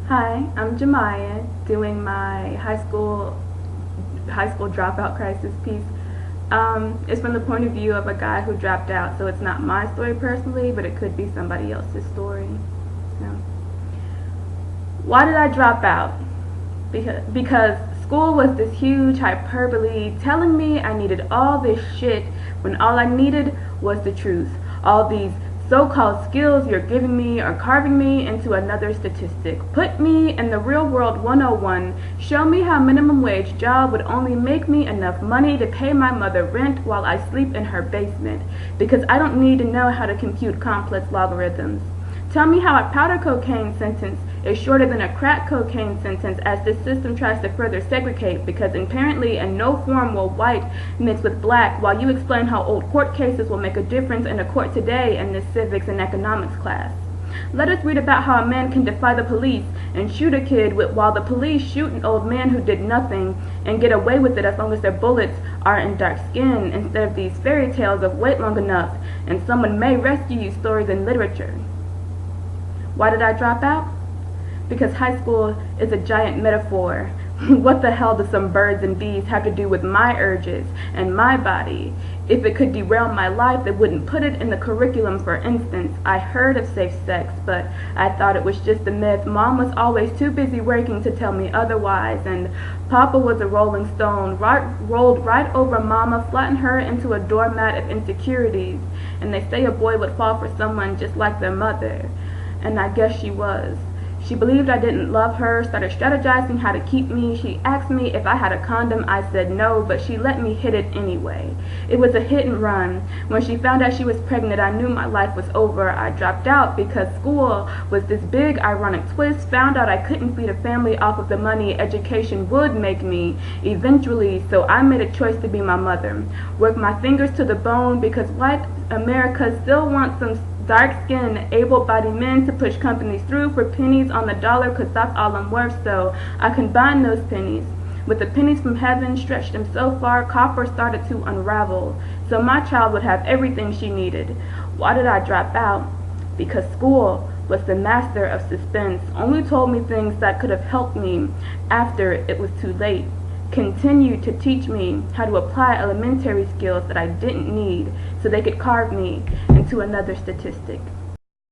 Hi, I'm Jemiah doing my high school dropout crisis piece. It's from the point of view of a guy who dropped out, so it's not my story personally, but it could be somebody else's story. So, why did I drop out? Because school was this huge hyperbole telling me I needed all this shit when all I needed was the truth. All these so-called skills you're giving me are carving me into another statistic. Put me in the real world 101. Show me how minimum wage job would only make me enough money to pay my mother rent while I sleep in her basement, because I don't need to know how to compute complex logarithms. Tell me how a powder cocaine sentence is shorter than a crack cocaine sentence, as this system tries to further segregate, because apparently in no form will white mix with black, while you explain how old court cases will make a difference in a court today in this civics and economics class. Let us read about how a man can defy the police and shoot a kid while the police shoot an old man who did nothing and get away with it as long as their bullets are in dark skin, instead of these fairy tales of wait long enough and someone may rescue you stories in literature. Why did I drop out? Because high school is a giant metaphor. What the hell do some birds and bees have to do with my urges and my body? If it could derail my life, they wouldn't put it in the curriculum. For instance, I heard of safe sex, but I thought it was just a myth. Mom was always too busy working to tell me otherwise, and Papa was a rolling stone, rolled right over Mama, flattened her into a doormat of insecurities. And they say a boy would fall for someone just like their mother. And I guess she was. She believed I didn't love her, started strategizing how to keep me. She asked me if I had a condom. I said no, but she let me hit it anyway. It was a hit and run. When she found out she was pregnant, I knew my life was over. I dropped out because school was this big ironic twist. Found out I couldn't feed a family off of the money education would make me eventually, so I made a choice to be my mother. Worked my fingers to the bone because white America still wants some dark-skinned, able-bodied men to push companies through for pennies on the dollar, cause that's all I'm worth. So I combined those pennies with the pennies from heaven, stretched them so far, copper started to unravel. So my child would have everything she needed. Why did I drop out? Because school was the master of suspense, only told me things that could have helped me after it was too late. Continued to teach me how to apply elementary skills that I didn't need so they could carve me into another statistic.